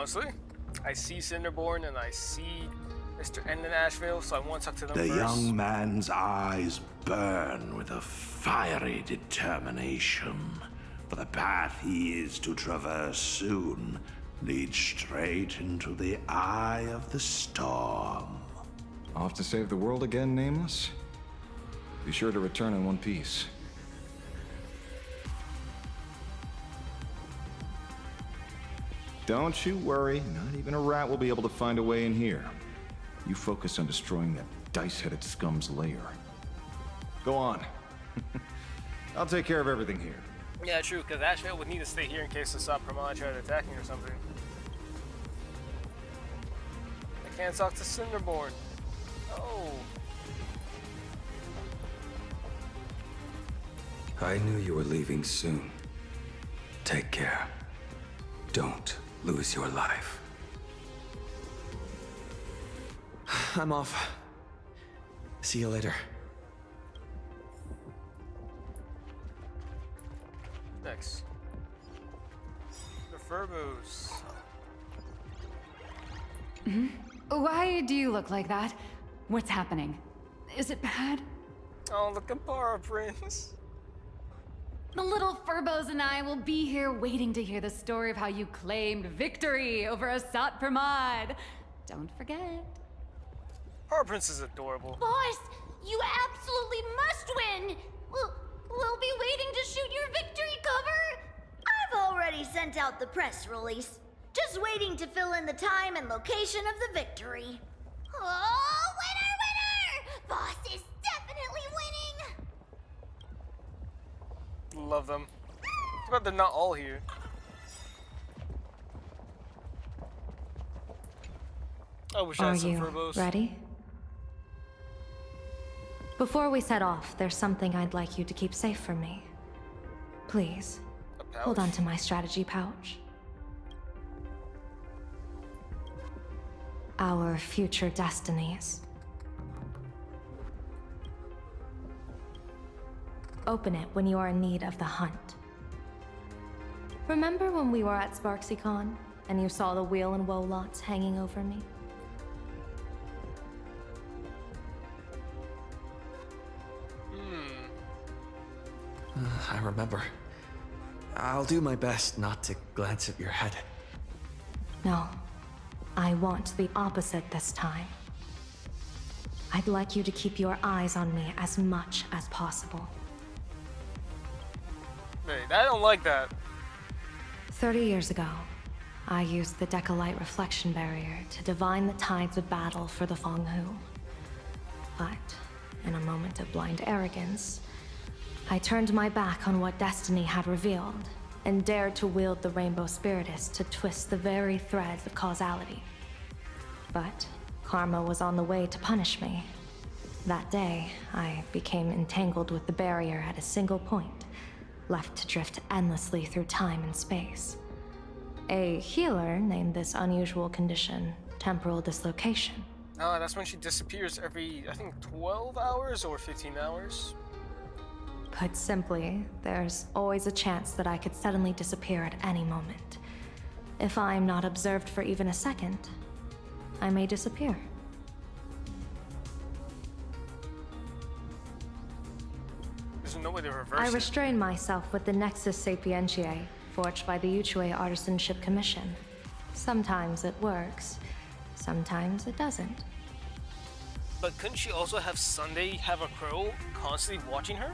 honestly. I see Cinderborn and I see Mr. Endon Asheville, so I want to talk to them The first. young man's eyes burn with a fiery determination, for the path he is to traverse soon leads straight into the eye of the storm. Off to save the world again, Nameless? Be sure to return in one piece. Don't you worry, not even a rat will be able to find a way in here. You focus on destroying that dice-headed scum's lair. Go on. I'll take care of everything here. Yeah, true, because Asheville would need to stay here in case Asat Pramad tried attacking or something. I can't talk to Cinderborn. Oh. I knew you were leaving soon. Take care. Don't lose your life. I'm off. See you later. Next. The Furbos. Why do you look like that? What's happening? Is it bad? Oh, the Kapara Prince. The little Furbos and I will be here waiting to hear the story of how you claimed victory over Asat Pramad. Don't forget. Kapara Prince is adorable. Boss, you absolutely must win! We'll be waiting to shoot your victory cover! I've already sent out the press release. Just waiting to fill in the time and location of the victory. Oh, winner! Boss is definitely winning! Love them. Too bad they're not all here. I wish I Are had some you Furbos. ready? Before we set off, there's something I'd like you to keep safe from me. Please, A pouch? hold on to my strategy pouch. Our future destinies. Open it when you are in need of the hunt. Remember when we were at SparksyCon and you saw the wheel and woe lots hanging over me? I remember. I'll do my best not to glance at your head. No, I want the opposite this time. I'd like you to keep your eyes on me as much as possible. Wait, I don't like that. 30 years ago, I used the Decalite reflection barrier to divine the tides of battle for the Fong Hu. But, in a moment of blind arrogance, I turned my back on what destiny had revealed and dared to wield the Rainbow Spiritus to twist the very threads of causality. But karma was on the way to punish me. That day, I became entangled with the barrier at a single point, left to drift endlessly through time and space. A healer named this unusual condition temporal dislocation. Oh, that's when she disappears every, I think, 12 hours or 15 hours. Put simply, there's always a chance that I could suddenly disappear at any moment. If I'm not observed for even a second, I may disappear. There's no way to reverse I it. restrain myself with the Nexus Sapientiae, forged by the Yuchue Artisanship Commission. Sometimes it works, sometimes it doesn't. But couldn't she also have Sunday have a crow constantly watching her?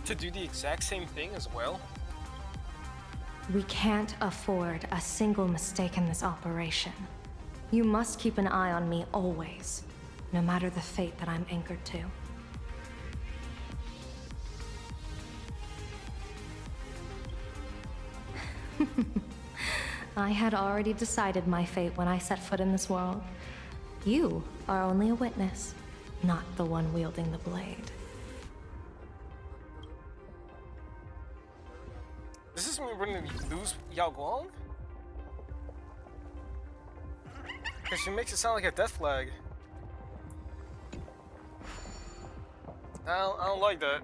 To do the exact same thing as well? We can't afford a single mistake in this operation. You must keep an eye on me always, no matter the fate that I'm anchored to. I had already decided my fate when I set foot in this world. You are only a witness, not the one wielding the blade. This is when we're gonna lose Yao Guang? Because she makes it sound like a death flag. I don't like that.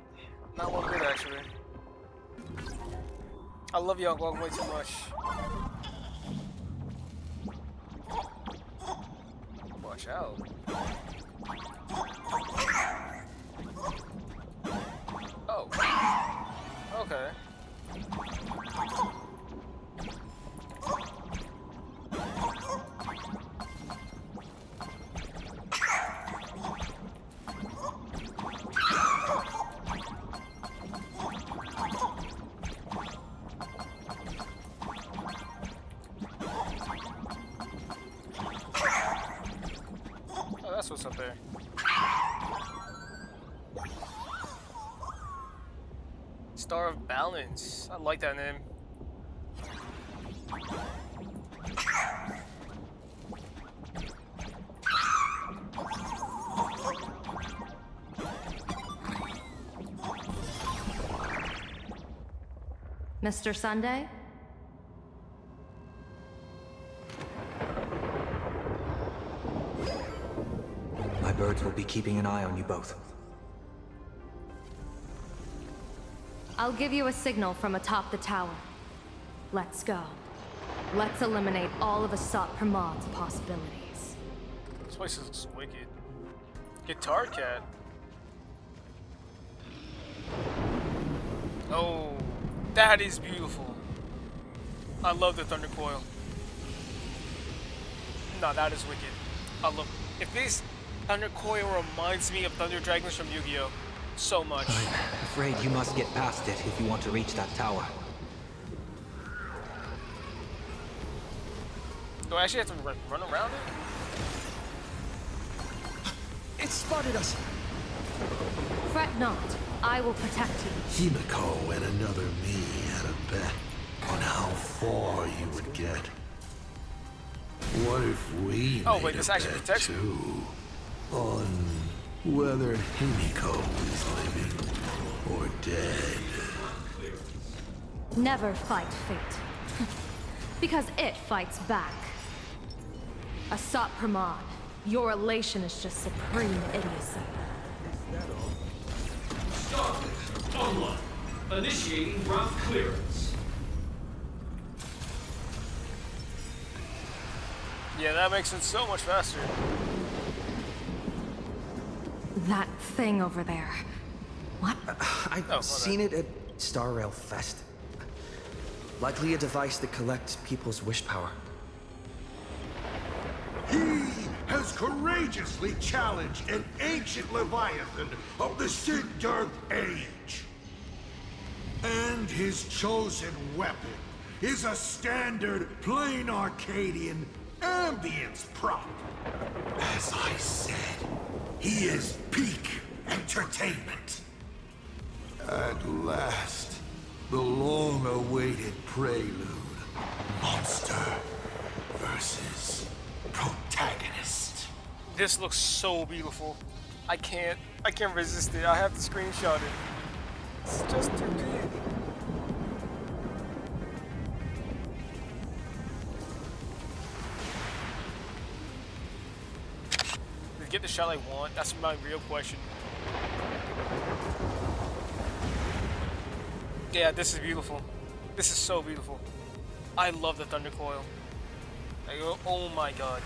Not one bit, actually. I love Yao Guang way too much. watch out. Oh. Okay. Oh, that's what's up there. Star of Balance. I like that name. Mr. Sunday? My birds will be keeping an eye on you both. I'll give you a signal from atop the tower. Let's go. Let's eliminate all of Asat Pramad's possibilities. This place is wicked. Guitar Cat. Oh, that is beautiful. I love the Thunder Coil. No, that is wicked. I love. If this Thunder Coil reminds me of Thunder Dragons from Yu-Gi-Oh, so much. I'm afraid you must get past it if you want to reach that tower. Do I actually have to run around it? It spotted us! Fret not. I will protect you. Himeko and another me had a bet on how far you would get. What if we Oh, made wait, this a actually bet protects me. too on whether Himeko is living or dead? Never fight fate. Because it fights back. Asat Pramad, your elation is just supreme idiocy. Starlink, online. Initiating route clearance. Yeah, that makes it so much faster. That thing over there. What? I've Oh, seen it at Star Rail Fest. Likely a device that collects people's wish power. He has courageously challenged an ancient Leviathan of the Sigurd age. And his chosen weapon is a standard plain Arcadian ambience prop. As I said, he is peak entertainment. At last, the long-awaited prelude. Monster versus protagonist. This looks so beautiful. I can't resist it. I have to screenshot it. It's just too good. Did I get the shot I want? That's my real question. Yeah, this is beautiful. This is so beautiful. I love the Thunder Coil. Like, oh my god.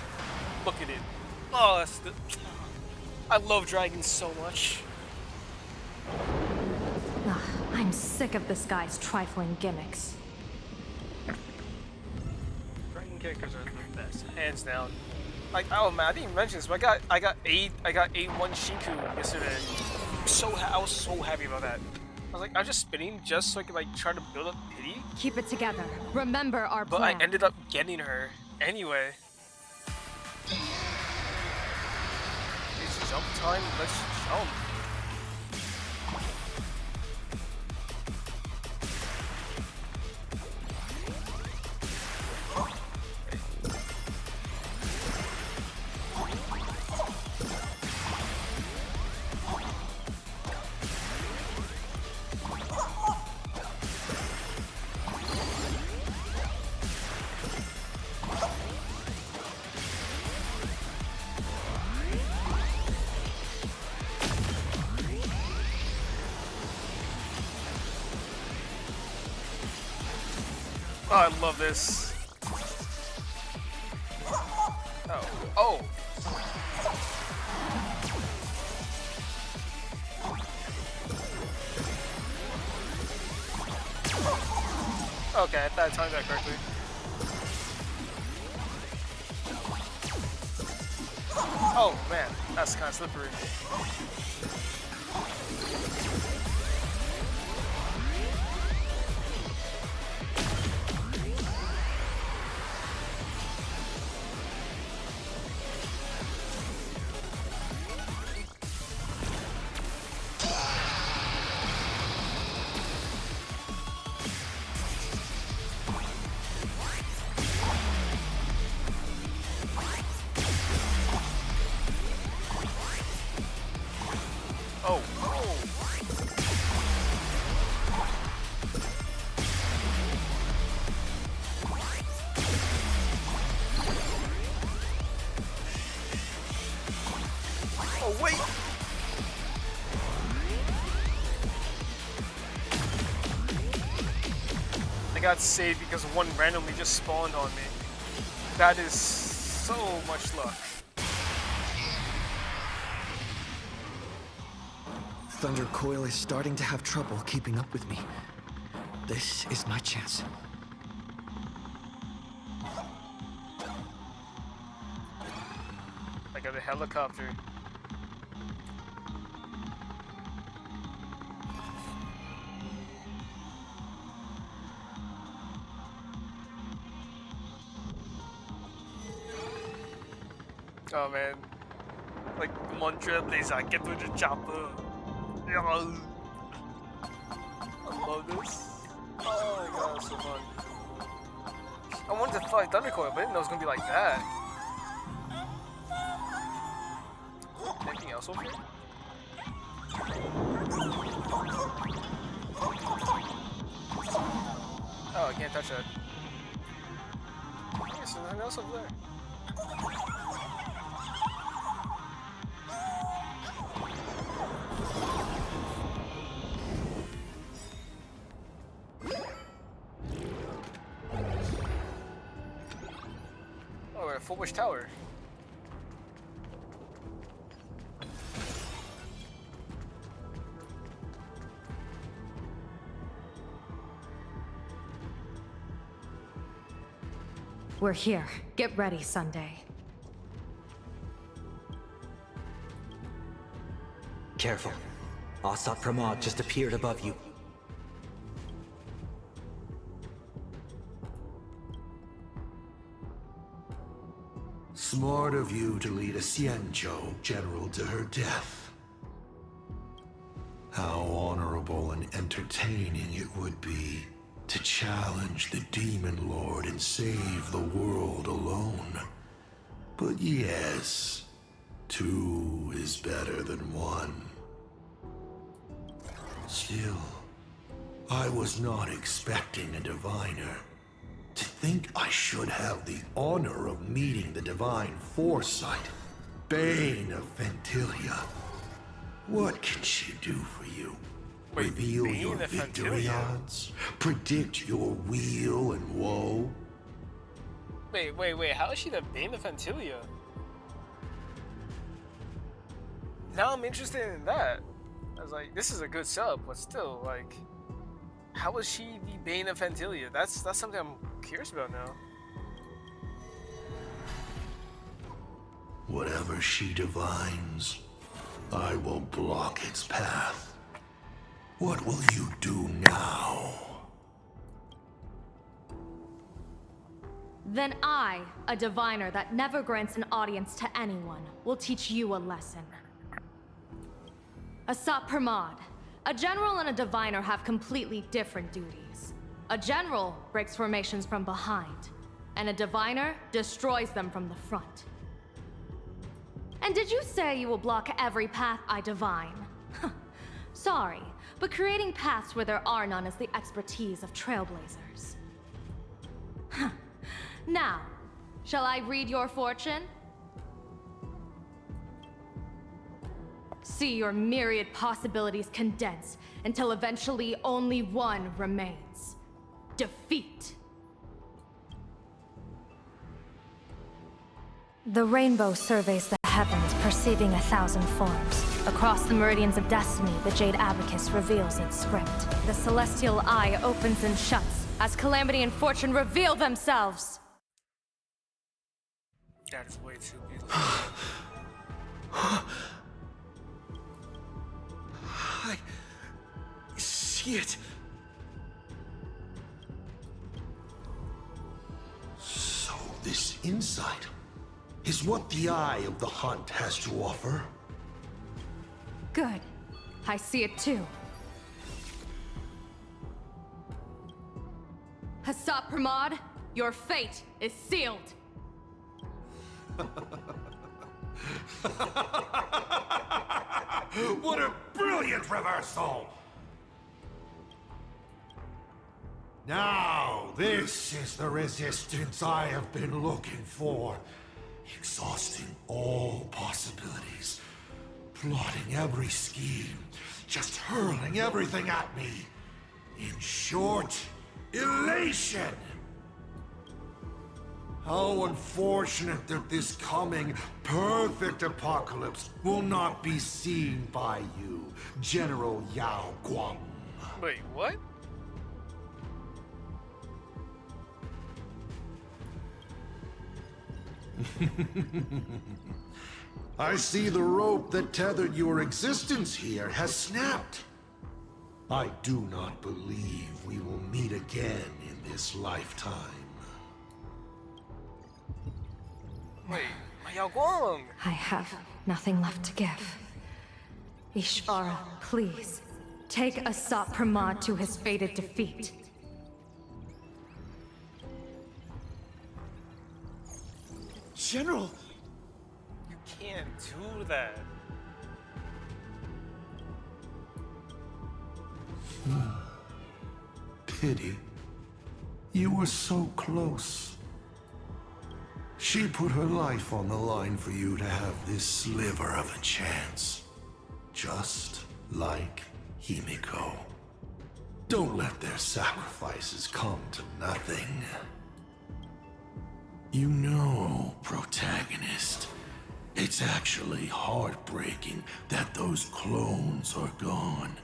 Look at it. Oh, that's the... I love dragons so much. Ugh, I'm sick of this guy's trifling gimmicks. Dragon characters are the best, hands down. Like, oh man, I didn't even mention this, but I got 1 Shinku yesterday. I was so happy about that. I was like, I was just spinning just so I could like try to build up pity. Keep it together. Remember our But plan. I ended up getting her anyway. It's jump time, let's jump. Oh, I love this. Oh. Oh! Okay, I thought I timed that correctly. Oh man, that's kind of slippery. Oh, oh wait! I got saved because one randomly just spawned on me. That is so much luck. Thunder Coil is starting to have trouble keeping up with me. This is my chance. I got a helicopter. Oh man. Like Montreal Blazer, get to the chopper. Yeah. I love this. Oh my god, it's so fun. I wanted to fly Thunder Coil, but I didn't know it was gonna be like that. Anything else over here? Oh, I can't touch that. Yes, there's nothing else over there. Oh, we're at Fullbush Tower. We're here. Get ready, Sunday. Careful. Asat Pramad just appeared above you. Smart of you to lead a Xianzhou general to her death. How honorable and entertaining it would be to challenge the Demon Lord and save the world alone. But yes, two is better than one. Still, I was not expecting a diviner. To think I should have the honor of meeting the divine foresight, Bane of Ventilia. What can she do for you? Wait, Reveal Bane your of victory Ventilia? odds? Predict your weal and woe? Wait, how is she the Bane of Ventilia? Now I'm interested in that. I was like, this is a good sub, but still, like, how is she the Bane of Ventilia? That's something I'm curious about now. Whatever she divines, I will block its path. What will you do now? Then I, a diviner that never grants an audience to anyone, will teach you a lesson. Asat Pramad, a general and a diviner have completely different duties. A general breaks formations from behind, and a diviner destroys them from the front. And did you say you will block every path I divine? Sorry, but creating paths where there are none is the expertise of trailblazers. Now, shall I read your fortune? See your myriad possibilities condensed until eventually only one remains. Defeat. The rainbow surveys the heavens, perceiving 1,000 forms. Across the meridians of destiny, the Jade Abacus reveals its script. The celestial eye opens and shuts, as Calamity and Fortune reveal themselves. That is way too beautiful. I see it. So this insight is what the Eye of the Hunt has to offer. Good. I see it too. Asat Pramad, your fate is sealed. What a brilliant reversal! Now, this is the resistance I have been looking for. Exhausting all possibilities. Plotting every scheme. Just hurling everything at me. In short, elation! How unfortunate that this coming perfect apocalypse will not be seen by you, General Yao Guang. Wait, what? I see the rope that tethered your existence here has snapped. I do not believe we will meet again in this lifetime. Wait, Yao Guang! I have nothing left to give. Ishvara, please, take Asat Pramad to his fated defeat. General! You can't do that. Pity. You were so close. She put her life on the line for you to have this sliver of a chance. Just like Himeko. Don't let their sacrifices come to nothing. You know, protagonist, it's actually heartbreaking that those clones are gone.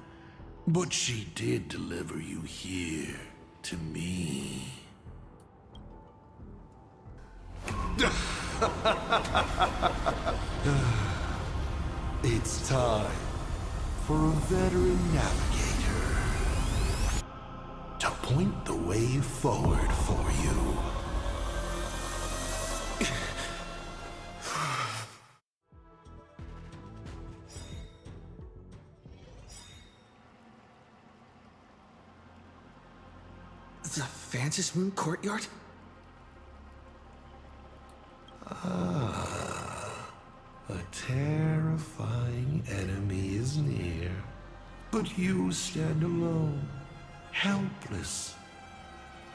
But she did deliver you here to me. It's time for a veteran navigator to point the way forward for you. The Vantage Moon Courtyard? A terrifying enemy is near, but you stand alone, helpless.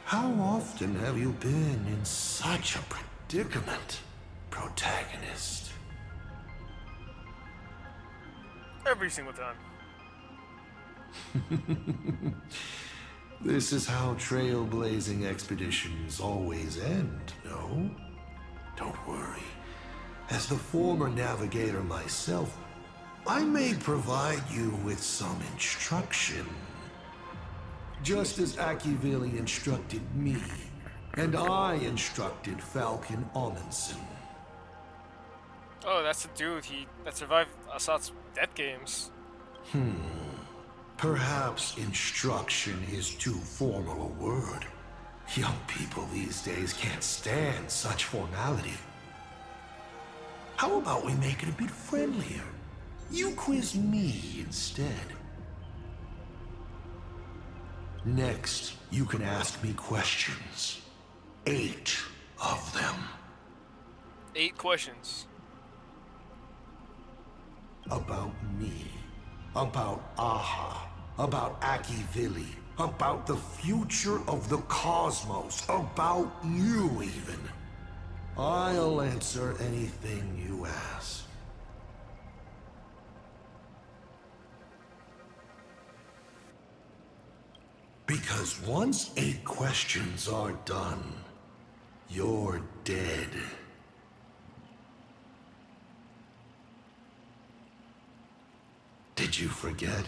How often have you been in such a predicament, protagonist? Every single time. This is how trailblazing expeditions always end, no? Don't worry. As the former navigator myself, I may provide you with some instruction. Just as Akivili instructed me, and I instructed Falcon Amundsen. Oh, that's the dude that survived Asat's death games. Perhaps instruction is too formal a word. Young people these days can't stand such formality. How about we make it a bit friendlier? You quiz me instead. Next, you can ask me questions. 8 of them. 8 questions. About me. About Aha. About Akivili. About the future of the cosmos. About you, even. I'll answer anything you ask. Because once 8 questions are done, you're dead. Did you forget?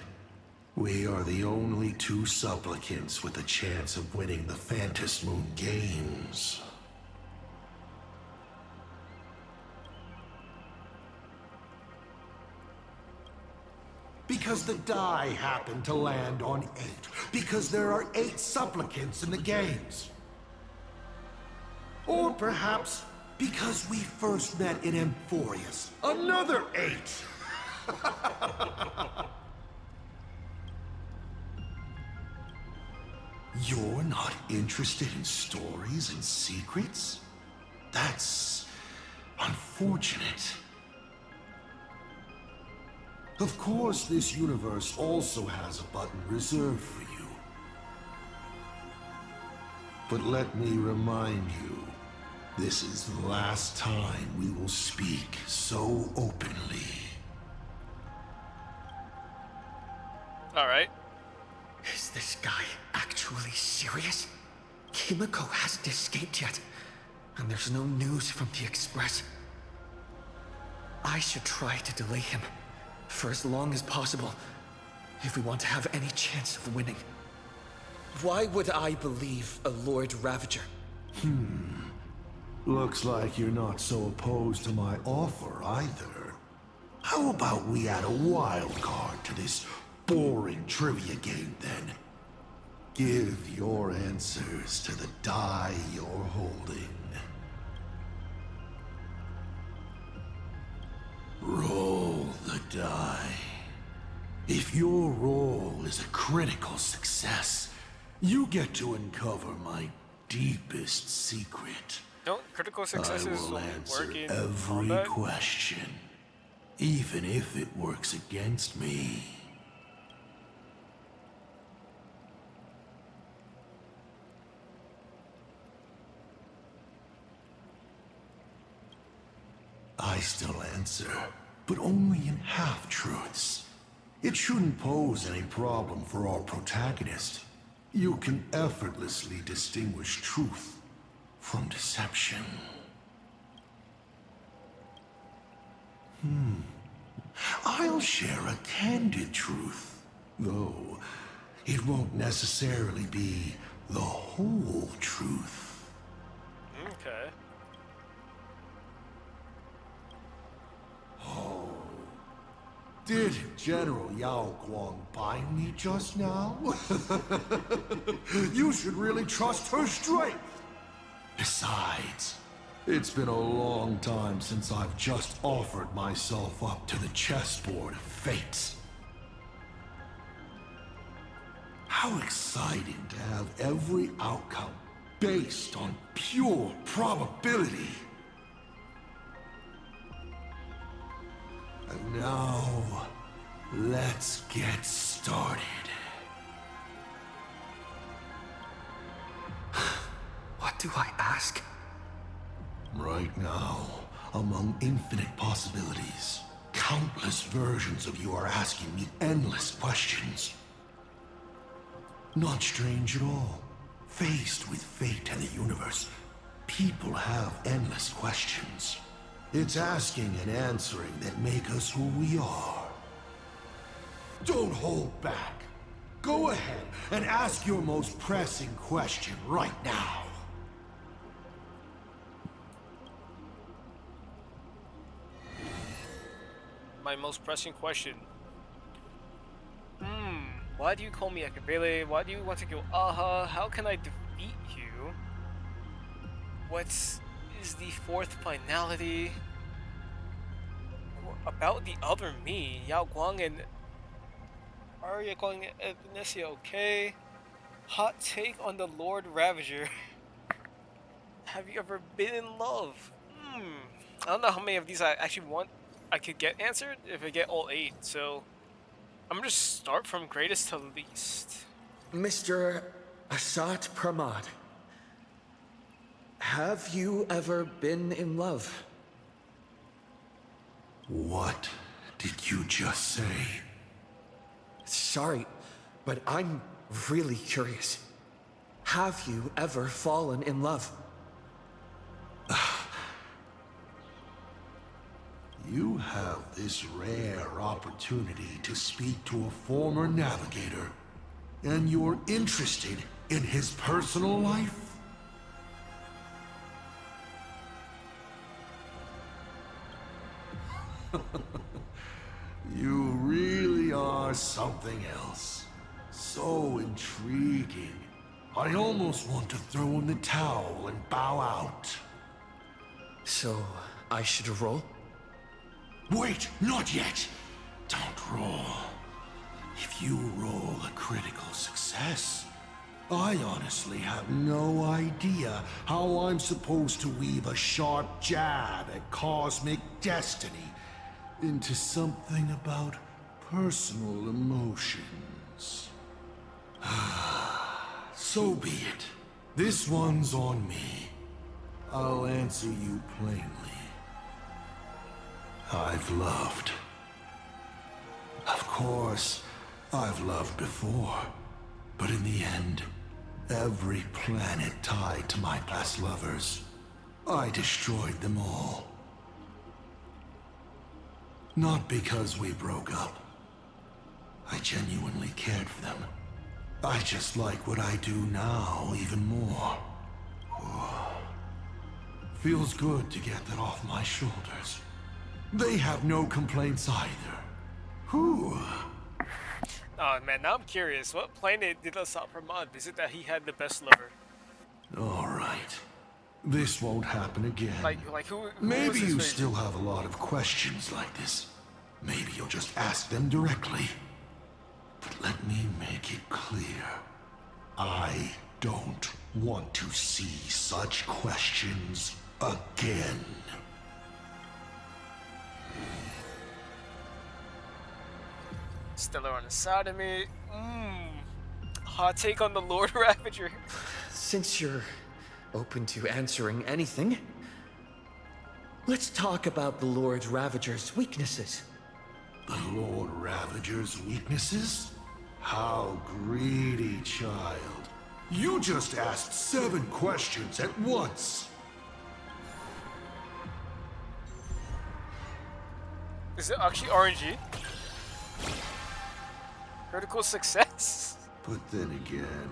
We are the only two supplicants with a chance of winning the Phantasm Moon Games. Because the die happened to land on 8. Because there are 8 supplicants in the games. Or perhaps because we first met in Emphorius. Another 8! You're not interested in stories and secrets? That's unfortunate. Of course, this universe also has a button reserved for you. But let me remind you, this is the last time we will speak so openly. Alright. Is this guy actually serious? Himeko hasn't escaped yet, and there's no news from the Express. I should try to delay him for as long as possible if we want to have any chance of winning. Why would I believe a Lord Ravager? Looks like you're not so opposed to my offer either. How about we add a wild card to this boring trivia game then? Give your answers to the die you're holding. Roll the die. If your roll is a critical success, you get to uncover my deepest secret. Don't critical I successes will only answer work in every combat? question, even if it works against me. I still answer, but only in half-truths. It shouldn't pose any problem for our protagonist. You can effortlessly distinguish truth from deception. I'll share a candid truth, though it won't necessarily be the whole truth. Okay. Did General Yao Guang bind me just now? You should really trust her strength. Besides, it's been a long time since I've just offered myself up to the chessboard of fate. How exciting to have every outcome based on pure probability. And now, let's get started. What do I ask? Right now, among infinite possibilities, countless versions of you are asking me endless questions. Not strange at all. Faced with fate and the universe, people have endless questions. It's asking and answering that make us who we are. Don't hold back. Go ahead and ask your most pressing question right now. My most pressing question. Why do you call me Akabele? Why do you want to kill Aha? How can I defeat you? What is the fourth finality? About the other me, Yao Guang and Arya calling Venetia okay? Hot take on the Lord Ravager. Have you ever been in love? I don't know how many of these I actually want. I could get answered if I get all 8, so I'm gonna just start from greatest to least. Mr. Asat Pramad, have you ever been in love? What did you just say? Sorry, but I'm really curious. Have you ever fallen in love? You have this rare opportunity to speak to a former navigator, and you're interested in his personal life? You really are something else. So intriguing. I almost want to throw in the towel and bow out. So, I should roll? Wait, not yet. Don't roll. If you roll a critical success, I honestly have no idea how I'm supposed to weave a sharp jab at cosmic destiny into something about personal emotions. So be it. This one's on me. I'll answer you plainly. I've loved. Of course, I've loved before. But in the end, every planet tied to my past lovers, I destroyed them all. Not because we broke up. I genuinely cared for them. I just like what I do now even more. Feels good to get that off my shoulders. They have no complaints either. Whew. Oh man, now I'm curious. What planet did Asat Pramad visit that he had the best lover? Alright. This won't happen again. Like who Maybe was his you favorite? still have a lot of questions like this. Maybe you'll just ask them directly. But let me make it clear. I don't want to see such questions again. Stellar on the side of me. Hot take on the Lord Ravager. Since you're open to answering anything, let's talk about the Lord Ravager's weaknesses. The Lord Ravager's weaknesses? How greedy, child. You just asked 7 questions at once. Is it actually RNG? Critical success? But then again,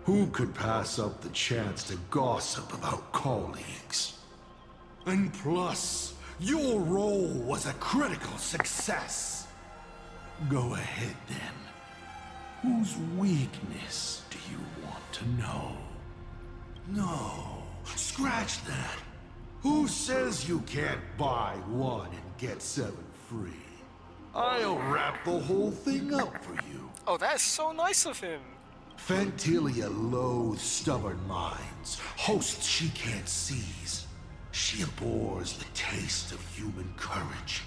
who could pass up the chance to gossip about colleagues? And plus, your role was a critical success. Go ahead then. Whose weakness do you want to know? No, scratch that. Who says you can't buy 1 and get 7 free? I'll wrap the whole thing up for you. Oh, that's so nice of him. Fantilia loathes stubborn minds, hosts she can't seize. She abhors the taste of human courage.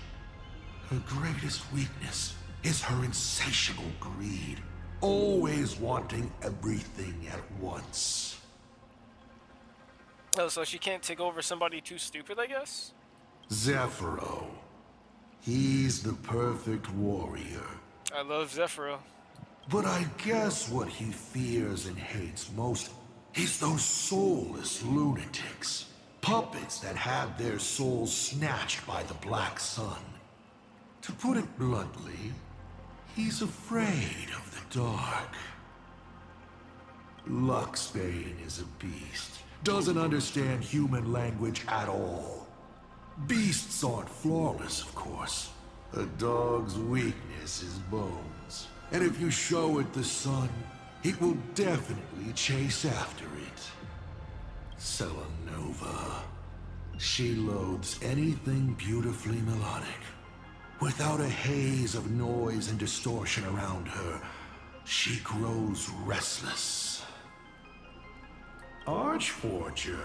Her greatest weakness is her insatiable greed, always wanting everything at once. Oh, so she can't take over somebody too stupid, I guess? Zephyro. He's the perfect warrior. I love Zephyro. But I guess what he fears and hates most is those soulless lunatics. Puppets that have their souls snatched by the Black Sun. To put it bluntly, he's afraid of the dark. Luxbane is a beast. Doesn't understand human language at all. Beasts aren't flawless, of course. A dog's weakness is bones. And if you show it the sun, it will definitely chase after it. Selenova. She loathes anything beautifully melodic. Without a haze of noise and distortion around her, she grows restless. Archforger.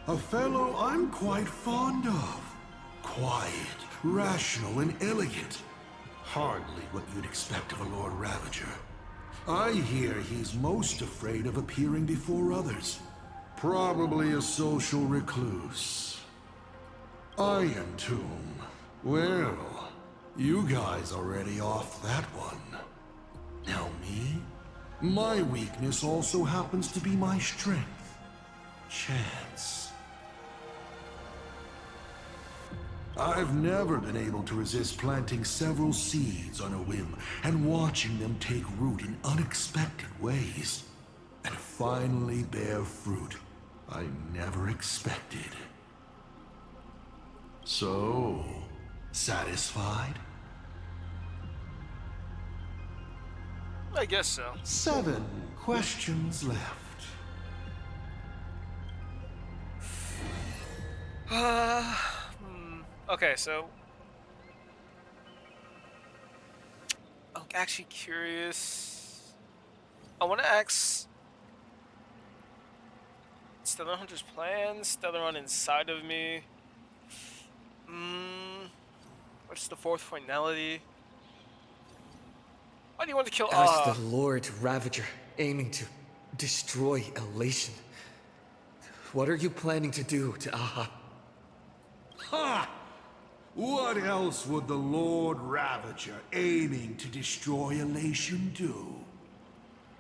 A fellow I'm quite fond of. Quiet, rational, and elegant. Hardly what you'd expect of a Lord Ravager. I hear he's most afraid of appearing before others. Probably a social recluse. Iron Tomb. Well, you guys already off that one. Now me? My weakness also happens to be my strength. Chance. I've never been able to resist planting several seeds on a whim and watching them take root in unexpected ways and finally bear fruit I never expected. So, satisfied? I guess so. 7 questions left. Okay, so I'm actually curious. I want to ask Stellar Hunter's plans, Stellar Run inside of me. What's the fourth finality? Why do you want to kill As the Lord Ravager, aiming to destroy Elation, what are you planning to do to Aha? Ha! What else would the Lord Ravager aiming to destroy Elation do?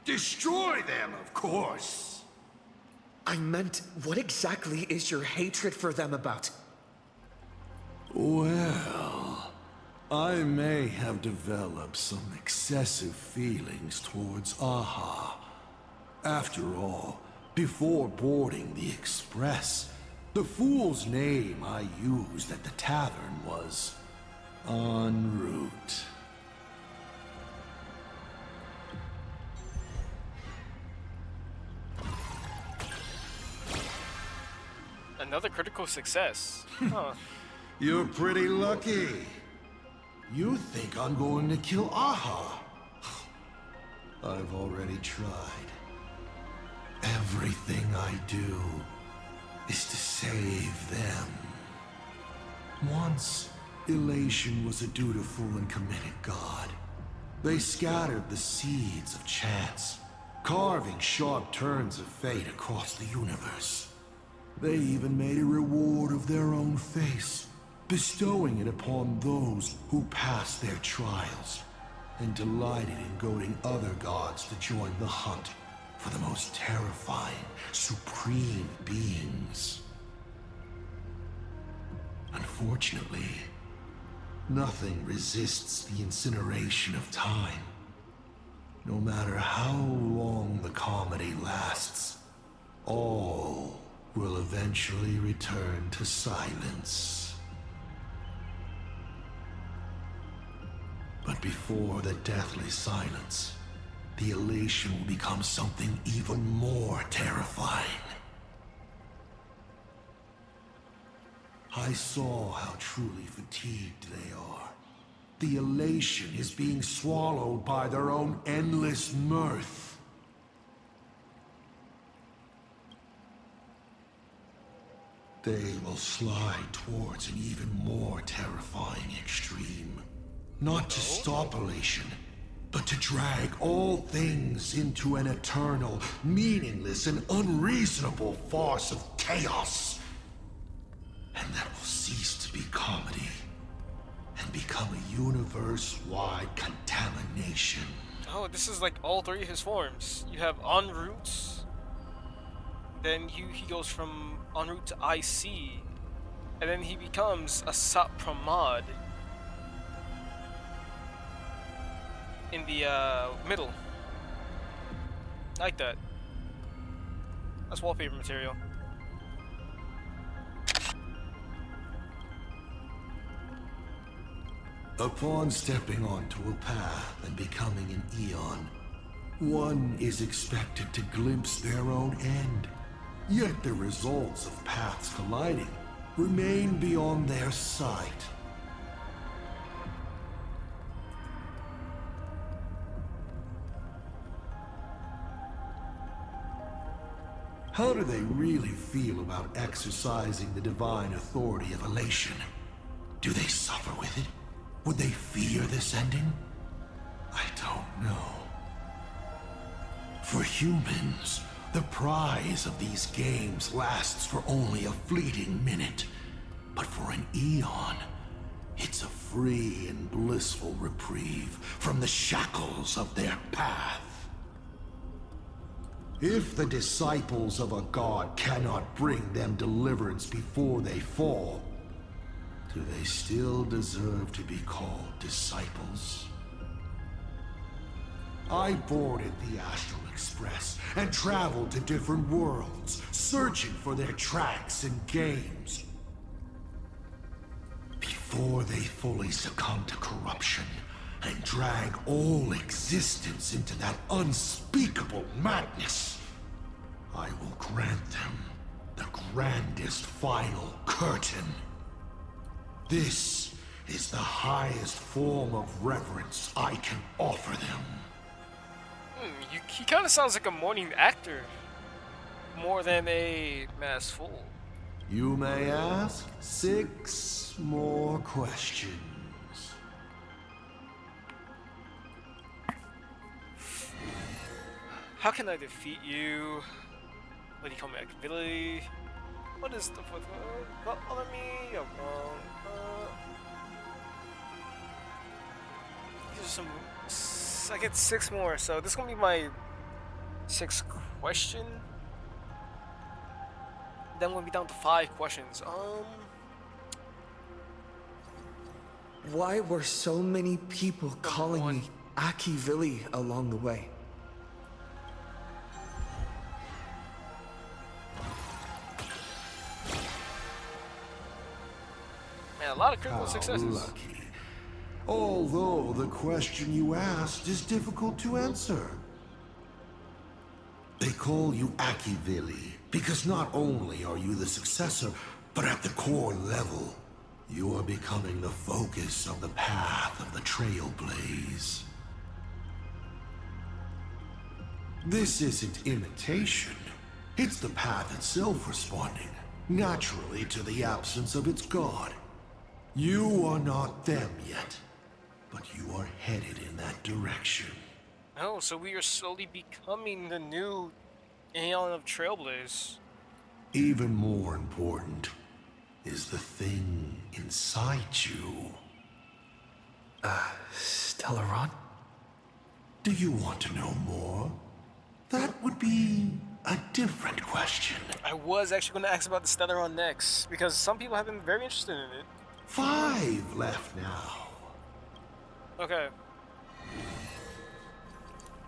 Destroy them, of course! I meant, what exactly is your hatred for them about? Well, I may have developed some excessive feelings towards Aha. After all, before boarding the Express, the fool's name I used at the tavern was En route. Another critical success. Huh. You're pretty lucky. You think I'm going to kill Aha? I've already tried. Everything I do is to save them. Once, Elation was a dutiful and committed god. They scattered the seeds of chance, carving sharp turns of fate across the universe. They even made a reward of their own face, bestowing it upon those who passed their trials, and delighted in goading other gods to join the hunt for the most terrifying, supreme beings. Unfortunately, nothing resists the incineration of time. No matter how long the comedy lasts, all will eventually return to silence. But before the deathly silence, the elation will become something even more terrifying. I saw how truly fatigued they are. The elation is being swallowed by their own endless mirth. They will slide towards an even more terrifying extreme. Not to stop elation, but to drag all things into an eternal, meaningless, and unreasonable farce of chaos. And that will cease to be comedy and become a universe-wide contamination. Oh, this is like all three of his forms. You have en route, then he goes from en route to IC, and then he becomes Asat Pramad in the middle. I like that. That's wallpaper material. Upon stepping onto a path and becoming an Eon, one is expected to glimpse their own end. Yet the results of paths colliding remain beyond their sight. How do they really feel about exercising the divine authority of elation? Do they suffer with it? Would they fear this ending? I don't know. For humans, the prize of these games lasts for only a fleeting minute. But for an Eon, it's a free and blissful reprieve from the shackles of their path. If the disciples of a god cannot bring them deliverance before they fall, Do they still deserve to be called disciples? I boarded the Astral Express and traveled to different worlds, searching for their tracks and games. Before they fully succumb to corruption and drag all existence into that unspeakable madness, I will grant them the grandest final curtain. This is the highest form of reverence I can offer them. He kind of sounds like a morning actor, more than a masked fool. You may ask 6 more questions. How can I defeat you? What do you call me, ability? What is the fourth one? Follow me? You're wrong. These are some. I get 6 more, so this is gonna be my 6th question. Then we'll be down to 5 questions. Why were so many people calling me Aki-Villi along the way? Man, a lot of critical successes. Lucky. Although the question you asked is difficult to answer. They call you Aki-Villi because not only are you the successor, but at the core level, you are becoming the focus of the path of the Trailblaze. This isn't imitation. It's the path itself responding, naturally, to the absence of its god. You are not them yet, but you are headed in that direction. Oh, so we are slowly becoming the new Aeon of Trailblaze. Even more important is the thing inside you. Stellaron? Do you want to know more? That would be a different question. I was actually going to ask about the Stellaron next, because some people have been very interested in it. 5 left now. Okay.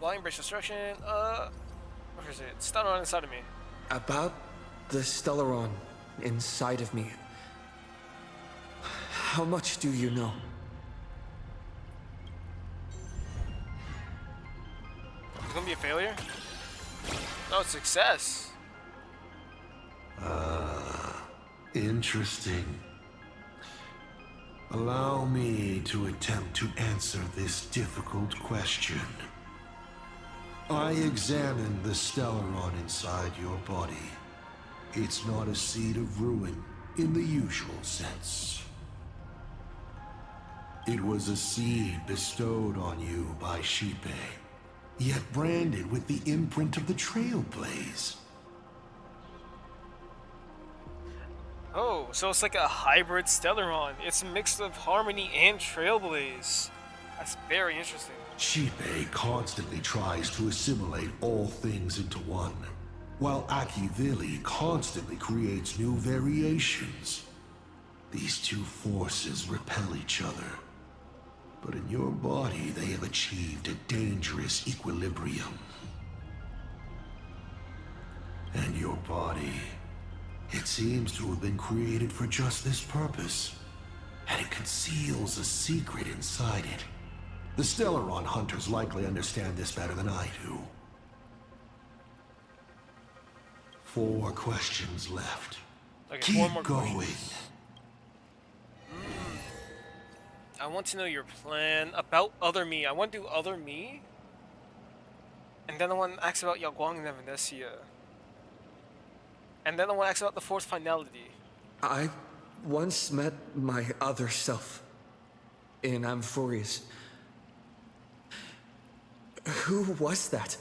Blind Bridge Destruction, what is it? Stellaron inside of me. About the Stellaron inside of me. How much do you know? It's gonna be a failure? No, it's success. Interesting. Allow me to attempt to answer this difficult question. I examined the Stellaron inside your body. It's not a seed of ruin in the usual sense. It was a seed bestowed on you by Shipe, yet branded with the imprint of the Trailblaze. Oh, so it's like a hybrid Stellaron. It's a mix of Harmony and Trailblaze. That's very interesting. Shipe constantly tries to assimilate all things into one, while Aki-Villi constantly creates new variations. These two forces repel each other, but in your body they have achieved a dangerous equilibrium. And your body, it seems to have been created for just this purpose, and it conceals a secret inside it. The Stellaron hunters likely understand this better than I do. 4 questions left. Okay, 4 Keep more going. questions. I want to know your plan about Other Me. I want to do Other Me. And then I want to ask about Yagwang and Venetia. And then I want to ask about the 4th finality. I once met my other self in Amphorius. Who was that?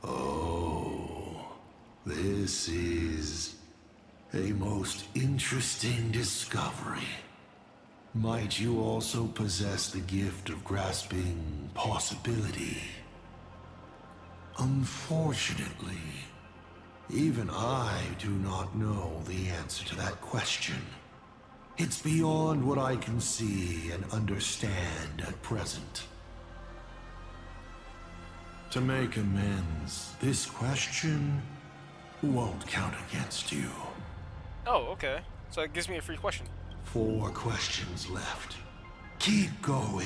Oh, this is a most interesting discovery. Might you also possess the gift of grasping possibility? Unfortunately, even I do not know the answer to that question. It's beyond what I can see and understand at present. To make amends, this question won't count against you. Oh, okay. So it gives me a free question. 4 questions left. Keep going.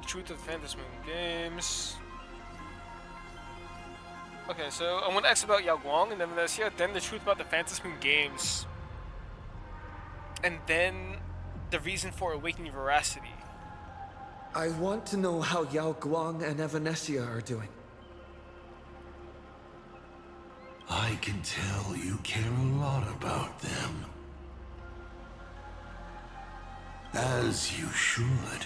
Truth of the Phantasm games. Okay, so I'm gonna ask about Yao Guang and then Venetia, then the truth about the Phantasm games, and then the reason for awakening veracity. I want to know how Yao Guang and Evanesia are doing. I can tell you care a lot about them. As you should.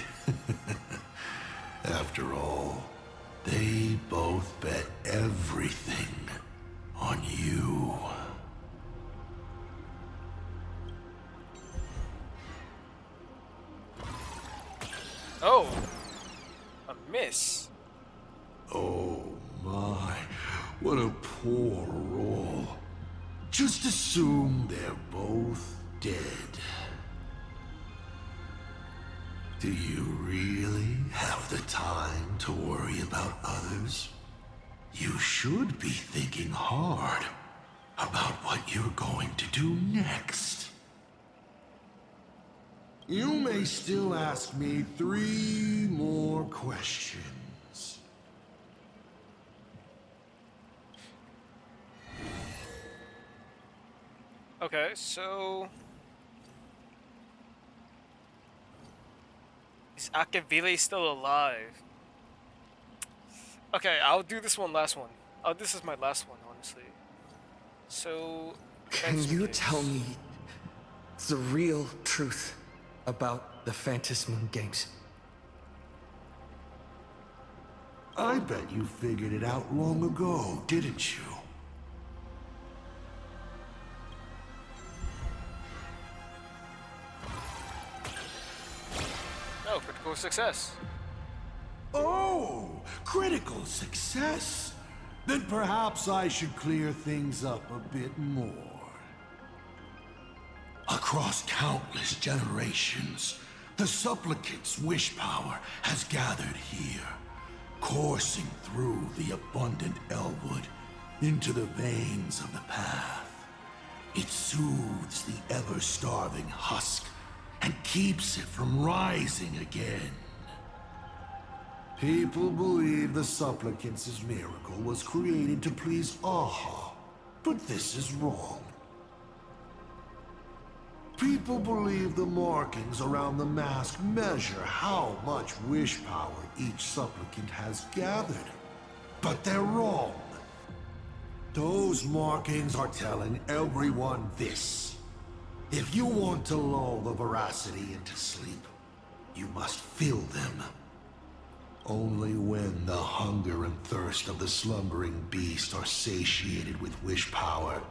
After all, they both bet everything on you. Oh, a miss. Oh my, what a poor roll. Just assume they're both dead. Do you really have the time to worry about others? You should be thinking hard about what you're going to do next. You may still ask me 3 more questions. Okay, so is Akavile still alive? Okay, I'll do this last one. Oh, this is my last one, honestly. So, Can you tell me the real truth about the Phantasm games? I bet you figured it out long ago, didn't you? Oh, critical success. Oh, critical success? Then perhaps I should clear things up a bit more. Across countless generations, the supplicant's wish power has gathered here, coursing through the abundant Elwood into the veins of the path. It soothes the ever-starving husk and keeps it from rising again. People believe the supplicant's miracle was created to please Aha, but this is wrong. People believe the markings around the mask measure how much wish power each supplicant has gathered, but they're wrong. Those markings are telling everyone this. If you want to lull the veracity into sleep, you must fill them. Only when the hunger and thirst of the slumbering beast are satiated with wish power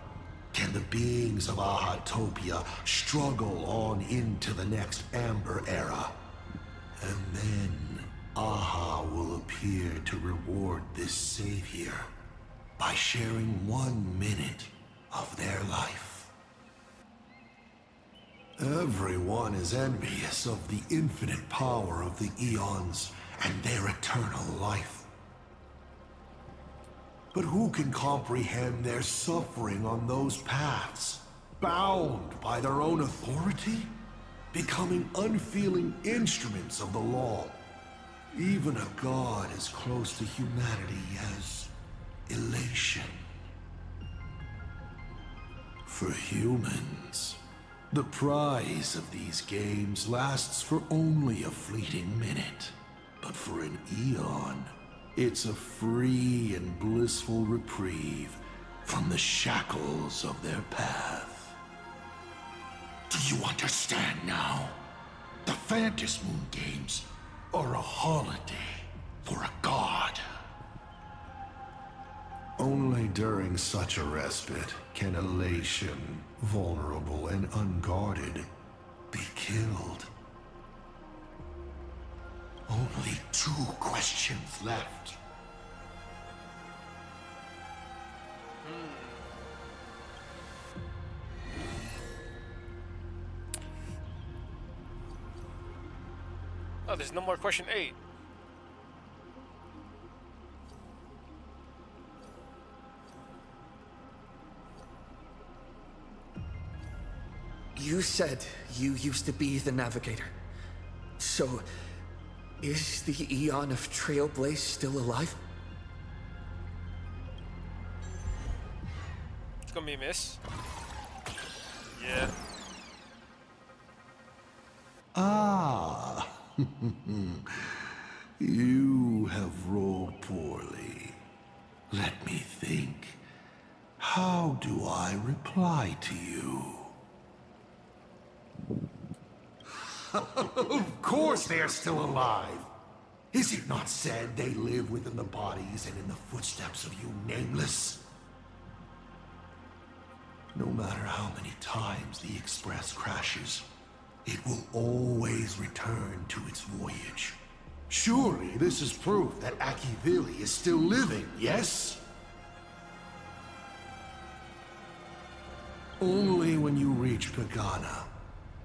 can the beings of Ahatopia struggle on into the next Amber Era. And then Aha will appear to reward this savior by sharing 1 minute of their life. Everyone is envious of the infinite power of the Eons and their eternal life. But who can comprehend their suffering on those paths, bound by their own authority, becoming unfeeling instruments of the law? Even a god as close to humanity as elation. For humans, the prize of these games lasts for only a fleeting minute. But for an eon, it's a free and blissful reprieve from the shackles of their path. Do you understand now? The Phantasm games are a holiday for a god. Only during such a respite can elation, vulnerable and unguarded, be killed. Only 2 questions left. Oh, there's no more question 8. You said you used to be the navigator. So, is the Eon of Trailblaze still alive? It's gonna be a miss. Yeah. Ah, you have rolled poorly. Let me think. How do I reply to you? Of course they're still alive. Is it not said they live within the bodies and in the footsteps of you nameless? No matter how many times the Express crashes, it will always return to its voyage. Surely this is proof that Akivili is still living, yes? Only when you reach Pagana,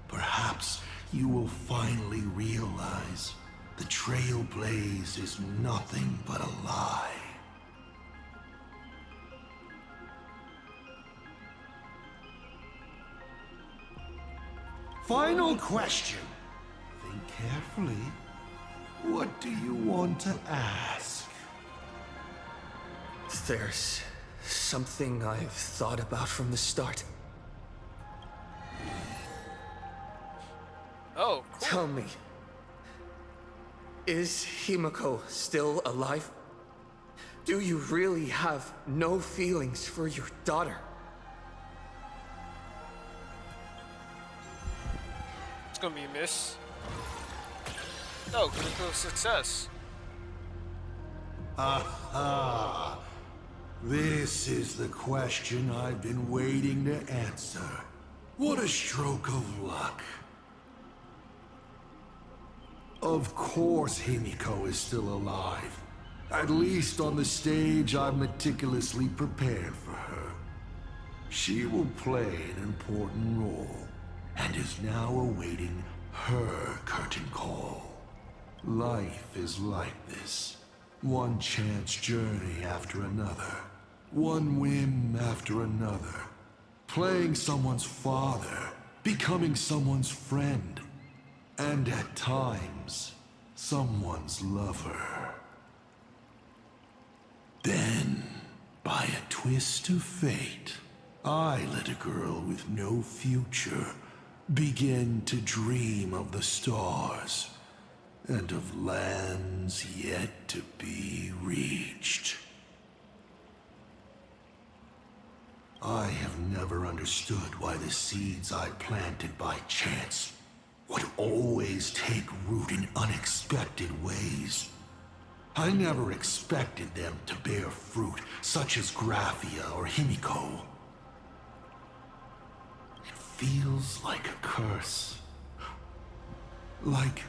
perhaps you will finally realize the Trailblaze is nothing but a lie. Final question. Think carefully. What do you want to ask? There's something I've thought about from the start. Oh, cool. Tell me, is Himeko still alive? Do you really have no feelings for your daughter? It's gonna be a miss. Oh, critical success. Aha! This is the question I've been waiting to answer. What a stroke of luck. Of course Himeko is still alive. At least on the stage I've meticulously prepared for her. She will play an important role, and is now awaiting her curtain call. Life is like this. One chance journey after another. One whim after another. Playing someone's father. Becoming someone's friend. And at times, someone's lover. Then, by a twist of fate, I let a girl with no future begin to dream of the stars and of lands yet to be reached. I have never understood why the seeds I planted by chance would always take root in unexpected ways. I never expected them to bear fruit such as Graphia or Himeko. It feels like a curse. Like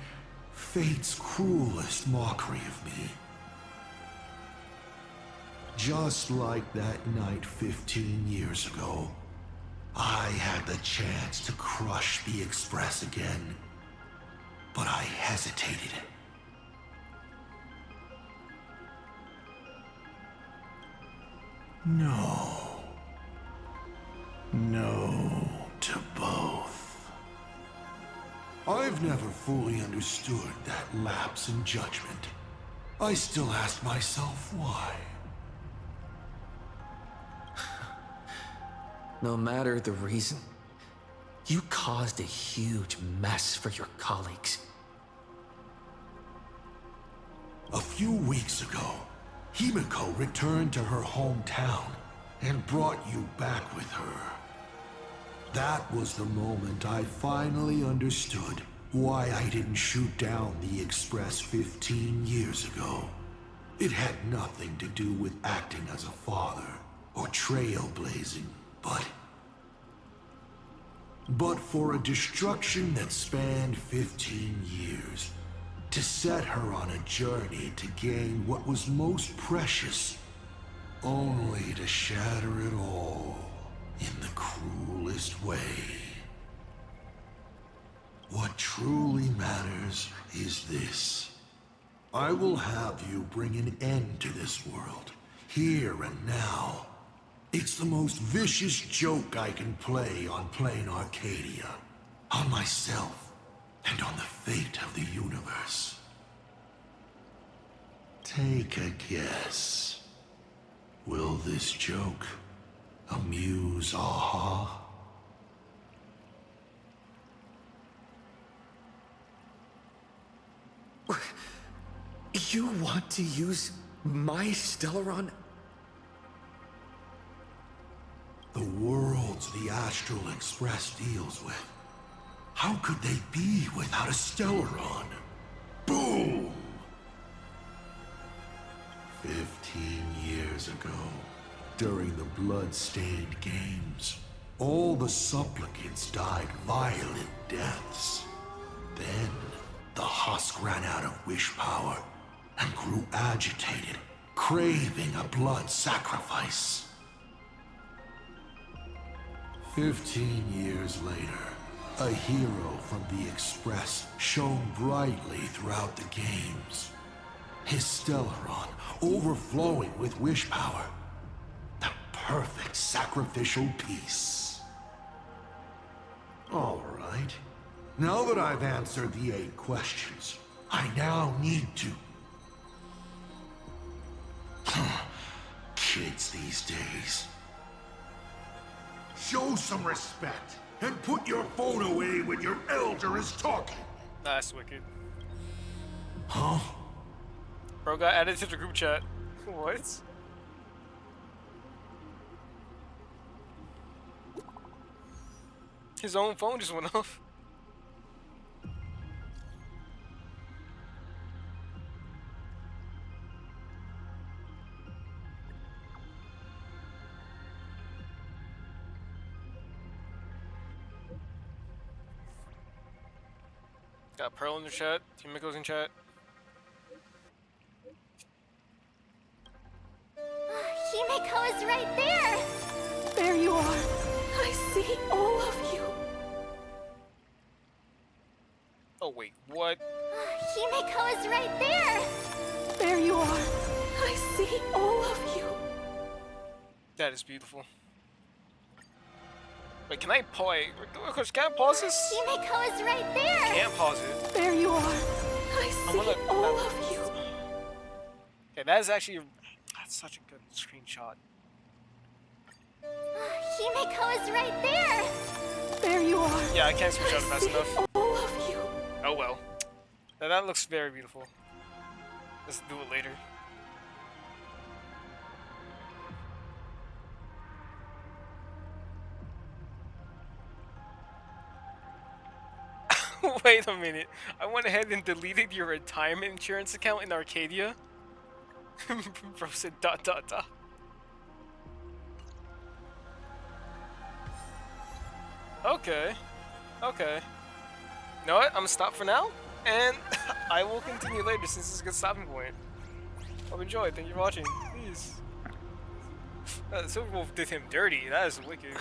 fate's cruelest mockery of me. Just like that night 15 years ago, I had the chance to crush the Express again, but I hesitated. No. No to both. I've never fully understood that lapse in judgment. I still ask myself why. No matter the reason, you caused a huge mess for your colleagues. A few weeks ago, Himeko returned to her hometown and brought you back with her. That was the moment I finally understood why I didn't shoot down the Express 15 years ago. It had nothing to do with acting as a father or trailblazing, but for a destruction that spanned 15 years, to set her on a journey to gain what was most precious, only to shatter it all in the cruelest way. What truly matters is this. I will have you bring an end to this world, here and now. It's the most vicious joke I can play on plain Arcadia, on myself, and on the fate of the universe. Take a guess. Will this joke amuse Aha? You want to use my Stellaron? The worlds the Astral Express deals with. How could they be without a Stellaron? Boom! 15 years ago, during the blood-stained games, all the supplicants died violent deaths. Then, the husk ran out of wish power and grew agitated, craving a blood sacrifice. 15 years later, a hero from the Express shone brightly throughout the games. His Stellaron overflowing with wish power. The perfect sacrificial piece. All right. Now that I've answered the 8 questions, I now need to... Kids these days. Show some respect and put your phone away when your elder is talking. That's wicked. Huh? Bro got added to the group chat. What? His own phone just went off. Got Pearl in the chat. Himeko's in chat. Himeko is right there! There you are. I see all of you. Oh wait, what? Himeko is right there! There you are. I see all of you. That is beautiful. Wait, can I pause? Can I pause this? Himeko is right there! Can't pause it. There you are. I see all of you. Okay, that is actually that's such a good screenshot. Himeko is right there! There you are. Yeah, I can't screenshot it fast enough. All of you. Oh well. Now, that looks very beautiful. Let's do it later. Wait a minute. I went ahead and deleted your retirement insurance account in Arcadia? Bro said ... Okay. Okay. You know what? I'm gonna stop for now, and I will continue later since this is a good stopping point. Hope you enjoyed. Thank you for watching. Peace. Silverwolf did him dirty. That is wicked.